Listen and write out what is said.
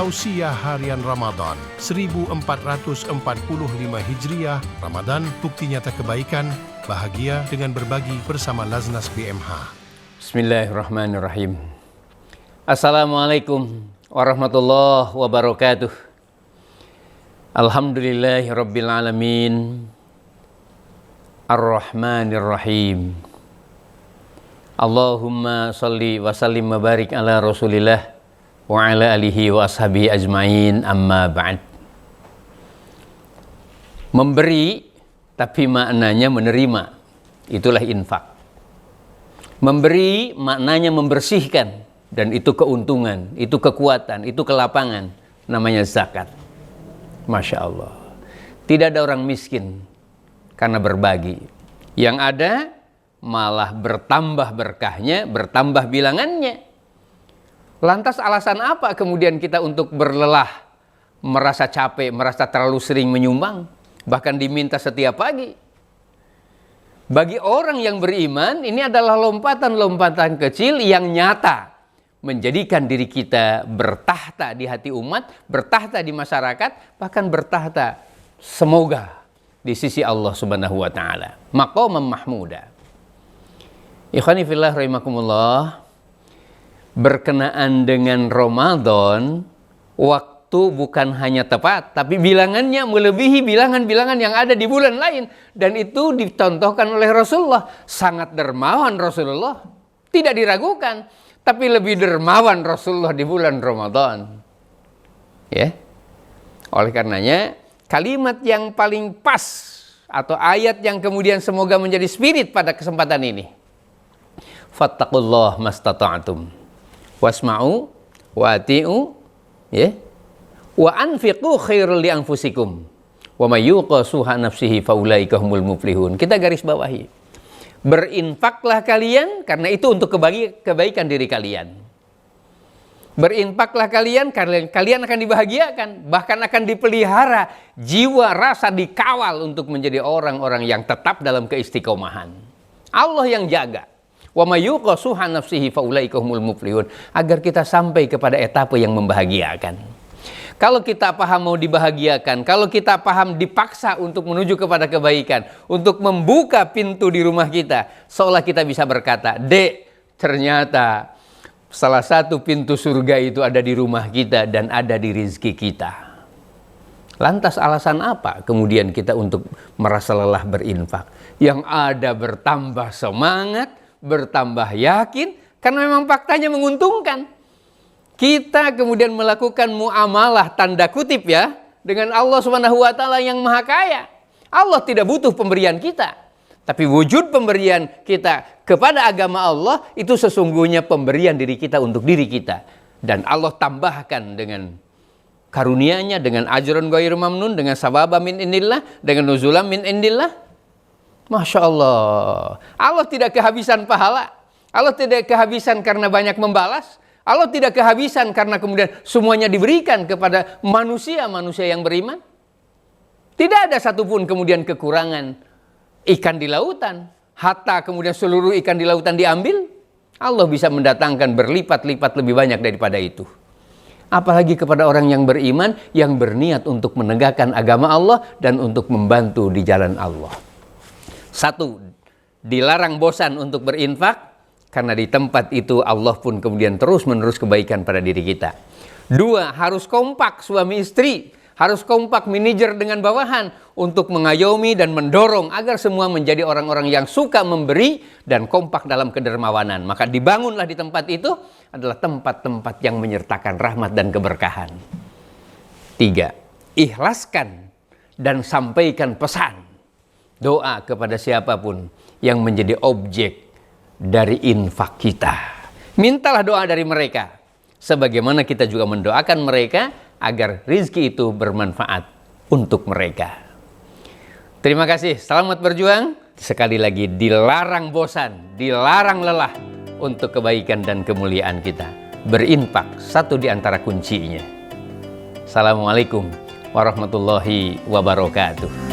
Tausiah Harian Ramadan 1445 Hijriah. Ramadan bukti nyata kebaikan, bahagia dengan berbagi bersama Laznas BMH. Bismillahirrahmanirrahim. Assalamualaikum warahmatullahi wabarakatuh. Alhamdulillahirabbil alamin. Ar-Rahmanir-Rahim. Allahumma salli wa sallim wa barik ala Rasulillah wa ala alihi wa ashabihi ajma'in, amma ba'd. Memberi tapi maknanya menerima, itulah infak. Memberi maknanya membersihkan, dan itu keuntungan, itu kekuatan, itu kelapangan, namanya zakat. Masya Allah. Tidak ada orang miskin karena berbagi. Yang ada malah bertambah berkahnya, bertambah bilangannya. Lantas alasan apa kemudian kita untuk berlelah, merasa capek, merasa terlalu sering menyumbang, bahkan diminta setiap pagi? Bagi orang yang beriman, ini adalah lompatan-lompatan kecil yang nyata, menjadikan diri kita bertahta di hati umat, bertahta di masyarakat, bahkan bertahta semoga di sisi Allah Subhanahu wa taala. Maqaman mahmuda. Ikhwani fillah rahimakumullah, berkenaan dengan Ramadan, waktu bukan hanya tepat, tapi bilangannya melebihi bilangan-bilangan yang ada di bulan lain. Dan itu dicontohkan oleh Rasulullah. Sangat dermawan Rasulullah, tidak diragukan. Tapi lebih dermawan Rasulullah di bulan Ramadan. Ya. Oleh karenanya, kalimat yang paling pas atau ayat yang kemudian semoga menjadi spirit pada kesempatan ini. Fattaqullah mastata'tum wasma'u wa ati'u, ya, wa anfiqu khairul li anfusikum wa may yuqa suha nafsihi faulaika humul muflihun. Kita garis bawahi, berinfaklah kalian karena itu untuk kebaikan diri kalian. Berinfaklah kalian karena kalian akan dibahagiakan, bahkan akan dipelihara jiwa rasa, dikawal untuk menjadi orang-orang yang tetap dalam keistiqomahan. Allah yang jaga. Wa may yuqa suha nafsihi faulaika humul muflihun, agar kita sampai kepada etapa yang membahagiakan. Kalau kita paham mau dibahagiakan, kalau kita paham dipaksa untuk menuju kepada kebaikan, untuk membuka pintu di rumah kita, seolah kita bisa berkata, "Dek, ternyata salah satu pintu surga itu ada di rumah kita dan ada di rezeki kita." Lantas alasan apa kemudian kita untuk merasa lelah berinfak? Yang ada bertambah semangat, bertambah yakin, karena memang faktanya menguntungkan. Kita kemudian melakukan muamalah tanda kutip ya dengan Allah Subhanahu wa taala yang Maha Kaya. Allah tidak butuh pemberian kita, tapi wujud pemberian kita kepada agama Allah itu sesungguhnya pemberian diri kita untuk diri kita, dan Allah tambahkan dengan karunia-Nya, dengan ajrun ghairu mamnun, dengan sababa min indillah, dengan nuzulam min indillah. Masya Allah. Allah tidak kehabisan pahala. Allah tidak kehabisan karena banyak membalas. Allah tidak kehabisan karena kemudian semuanya diberikan kepada manusia-manusia yang beriman. Tidak ada satupun kemudian kekurangan ikan di lautan. Hatta kemudian seluruh ikan di lautan diambil. Allah bisa mendatangkan berlipat-lipat lebih banyak daripada itu. Apalagi kepada orang yang beriman, yang berniat untuk menegakkan agama Allah dan untuk membantu di jalan Allah. Satu, dilarang bosan untuk berinfak, karena di tempat itu Allah pun kemudian terus-menerus kebaikan pada diri kita. Dua, harus kompak suami istri, harus kompak manajer dengan bawahan untuk mengayomi dan mendorong agar semua menjadi orang-orang yang suka memberi dan kompak dalam kedermawanan. Maka dibangunlah di tempat itu adalah tempat-tempat yang menyertakan rahmat dan keberkahan. Tiga, ikhlaskan dan sampaikan pesan doa kepada siapapun yang menjadi objek dari infak kita. Mintalah doa dari mereka, sebagaimana kita juga mendoakan mereka agar rizki itu bermanfaat untuk mereka. Terima kasih, selamat berjuang. Sekali lagi, dilarang bosan, dilarang lelah untuk kebaikan dan kemuliaan kita. Berinfak, satu di antara kuncinya. Assalamualaikum warahmatullahi wabarakatuh.